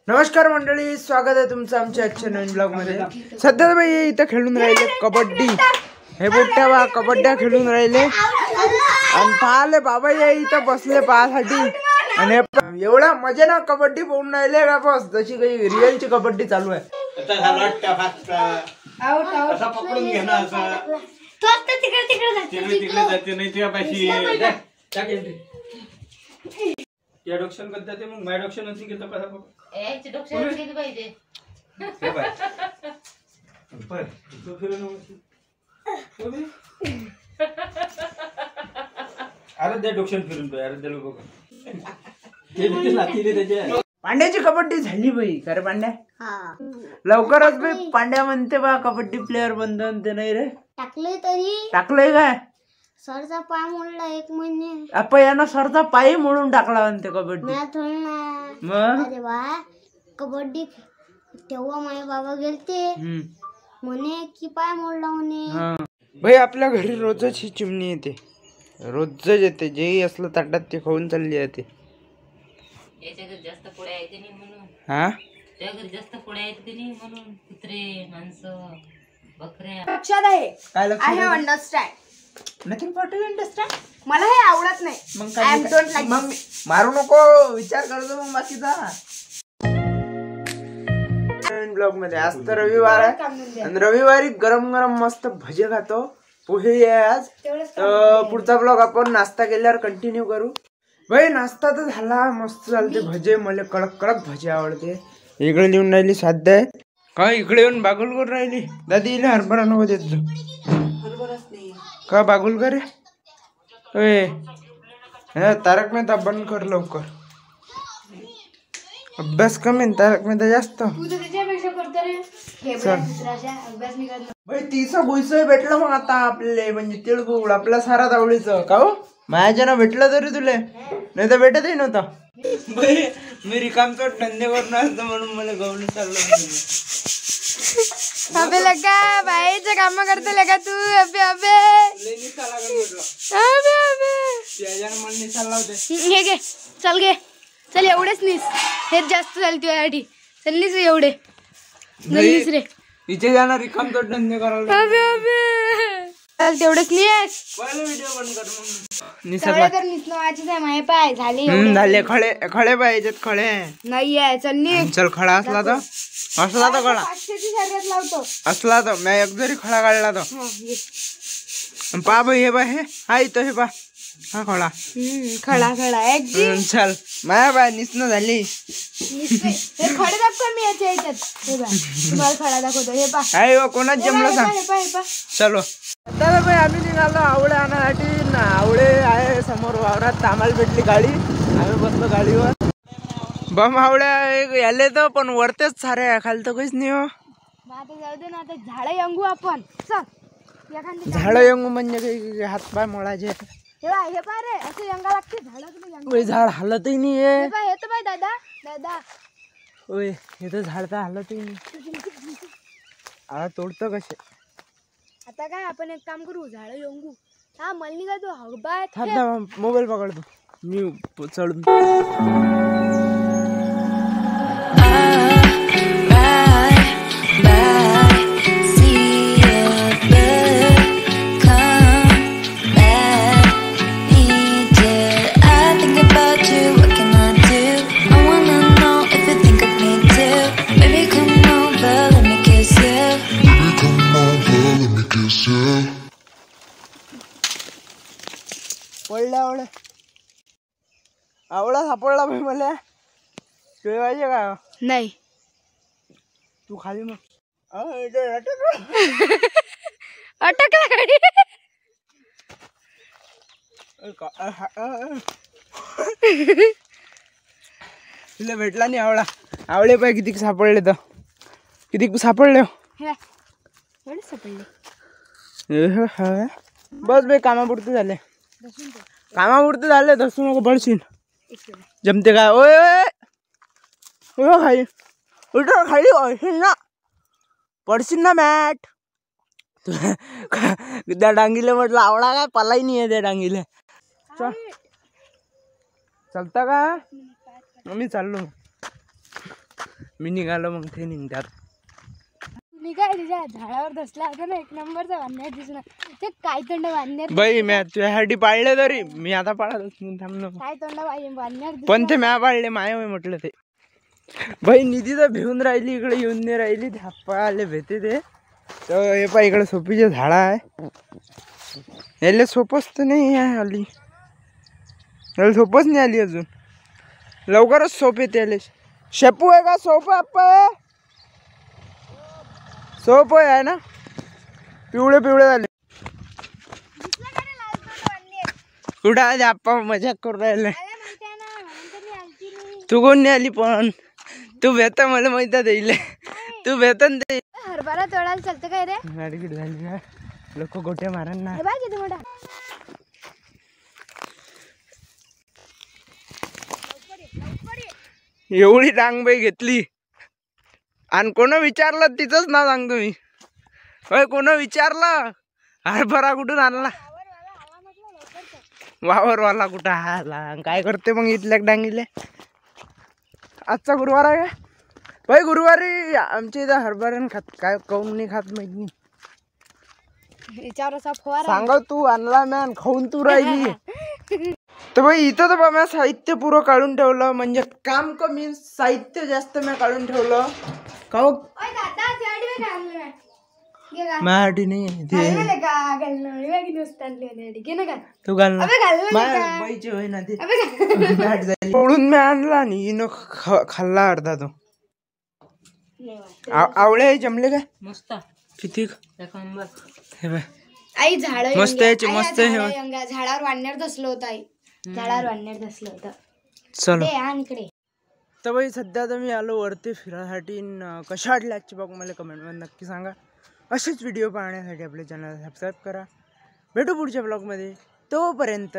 नमस्कार मंडळी, स्वागत आहे तुमचं आमच्या आजच्या नवीन ब्लॉग मध्ये. सध्या बाई इथं खेळून राहिले कबड्डी. हे बोट्या बा कबड्ड्या खेळून राहिले आणि पाहले बाबा या इथं बसले पाहासाठी. आणि एवढा मजा ना कबड्डी पाहून राहिले का बस जशी काही रिअलची कबड्डी चालू आहे. या डॉक्शन करता ते मग माय डॉक्शन होती की कसा बाबा याची डॉक्शन केली पाहिजे हे बाय पर तो फिरून अरे ते डॉक्शन फिरून तो अरे ते लोक ते लातीले त्याच्या. पांड्याची कबड्डी झाली बाई खरे पांड्या. लवकरच बाई पांड्या म्हणते बा कबड्डी प्लेअर बनतो ते नाही रे. टाकलंय तरी टाकलंय काय सरचा पाय मोडला 1 महिने. आपण यानं सरचा पाय मोडून टाकला म्हणते कबड्डी. मग अरे वा कबड्डी तेव्हा माझे बाबा गेलते म्हणे की पाय मोडला म्हणे. भाई आपल्या घरी रोजच ही चिमणी येते, रोजच येते. जेही असलं ताटात ते खाऊन चालली जाते. याच्या घरी जास्त पोळ्या येते नाही म्हणून. हा त्या घरी जास्त पोळ्या येते नाही म्हणून कुत्रे माणसं बकऱ्या. लक्षात आहे. काय I have understand. Nothing for to understand. मला हे आवडत नाही. मग आय एम डोंट लाईक. मग मारू नको, विचार करतो मग बाकीचा. ब्लॉग मध्ये आज तर रविवार आहे आणि रविवारी गरम गरम मस्त भजे खातो. पोहे आहे आज. पुढचा ब्लॉग आपण नाश्ता केल्यावर कंटिन्यू करू. भाई नाश्ता तर झाला, मस्त चालते भजे. मला कडक कडक भजे आवडते. इकडे लिहून राहिली साध्य आहे का, इकडे येऊन बागुल करून राहिली. दादी इला हरभरा नको देत जो का बागुल करे. तारक मेहता बंद कर लवकर. अभ्यास कमी तारक मेहता जास्त. भाई 30 पैसे भेटलं मग आता आपल्याला, म्हणजे तिळगुळ आपल्या सारा आवडीचं का हो. माझ्यानं भेटलं तरी तुले, नाही तर भेटतही नव्हतं. मी रिकामचं धंदे करून असतो म्हणून मला गवळी चाललं. अबे लगा बाईचं काम करतो लगा तू. अबे अबे अबे अबे हे घे, चल घे, चल एवढेच निस. हेच जास्त झाले तुझ्यासाठी. चल निस एवढे निस रे. इथे जाणार रिकामचं धंदे करायला. अबे अबे चल तेवढेच निस. पहिला व्हिडिओ बंद कर मग. निसला कर निसलं माझेच आहे. माहे पाय झाले झाले खळे. खळे पाहिजेत खळे. नाही आहे. चल निस. चल खळा असला तर खळा 500ची शर्यत लावतो असला तर मी एक जरी खळा काढला तर पा बाई. हे बा हे हा इथं हे बा हा खळा. खडा खडा एक चल माया बाय निसणं झाली. हे खडे दाखव मी याच्या याच्यात. हे बा तुम्हाला खडा दाखवतो. हे पा आहे कोणाच जमलं सांग. हे पा हे पा. चलो आता बाई आम्ही निघालो आवळे आणण्यासाठी. आवळे आहे समोर वावरात. आम्हाला भेटली गाडी, आम्ही बसलो गाडीवर. बम आवळ्या याले तर पण वरतेच सारे खाली तर काहीच नाही हो. आता जाऊ दे ना. आता झाडं यंगू आपण. चल झाडं यंगू म्हणजे काही हातपाय मोळाचे. हे पा रे असं यंगा लागते झाड. झाड हालतही नाही आहे. हे तर बाय दादा दादा. ओय हे तर झाड तर हालतही नाही. आता तोडतं कसे. आता काय आपण एक काम करू, झाड यंगू. हा मलनी का तू हगबाय. मोबाईल पकडतो मी चढून. आवळा सापडला भाई मला. तुला पाहिजे का. नाही तू खाली मग अटकला गाडी. तुला भेटला नाही आवळा. आवळे पाय किती सापडले तर किती सापडले. बस बाई कामापुरते झाले. कामापुरते झाले. धसू नको पडशील. जमते काय. ओय ओय खाली उलट खाली ना पडशील ना मॅट. त्या डांगीला म्हटलं आवडा काय पालाही नाही आहे त्या डांगीला. चल चालता का? मी चाललो. मी निघालो मग ते निघतात. मी काय तिच्या झाडावर बसला होता ना, एक नंबरचा वानर दिसला. ते काय तोंड वानर बाई म्या तुझ्यासाठी पाळले तरी मी आता पाळत थांबलो. काय तोंड वानर पण ते म्या पाळले माय होय म्हटलं ते. बाई निधी तर भिवून राहिली इकडे येऊन नाही राहिली. आले भेटे ते तर हे पा इकडे सोपीचे झाड आहे. याला सोपच तर नाही आहे आली. याला सोपच नाही आली अजून. लवकरच सोप येते याले. शेपू आहे का सोप? आप्पा सोप आहे ना, पिवळे पिवळे झाले. कुठं आले आप्पा? मजाक करून राहिले. तू कोण नाही आली पण तू भेट मला माहिती देईल. तू भेटन ते हरभरा तोडायला चालतं काय रे? गाडीकीट झाली ना, लोक गोट्या मारन ना. हे बघ किती मोठा. एवढी डांगबाई घेतली आणि कोण विचारलं तिचंच नाव सांगतो मी. होय कोण विचारलं हरभरा कुठून आणला? वावरवाला कुठं आला? काय करते मग इथल्या डांगीले? आजचा गुरुवार आहे का? भाई गुरुवारी आमच्या इथं हरभऱ्यानं खात. काय काऊन नाही खात माहित नाही. याच्यावर असा फवारा सांगा तू आणला मॅन खाऊन तू राहिली. तर भाई इथं तर बघा साहित्य पुरं काढून ठेवलं. म्हणजे काम कमी साहित्य जास्त मी काढून ठेवलं. काऊ माझ्यासाठी नाही तू घाल ना. बाईची होय ना ते पळून मी आणला आणि हिनं खाल्ला अर्धा तो. आवळे जमले काय? मस्त किती एक नंबर. हे बाय आई झाड मस्त याचे मस्त हे झाडावर वानर दसलं होतं. आई झाडावर वानर दसलं होतं. चलो. आणि इकडे तर बाई सध्या तर मी आलो वरती फिरायसाठी. कशा वाटले आजची बघ मला कमेंटमध्ये नक्की सांगा. असेच व्हिडिओ पाहण्यासाठी आपल्या चॅनलला सबस्क्राईब करा. भेटू पुढच्या ब्लॉगमध्ये. तोपर्यंत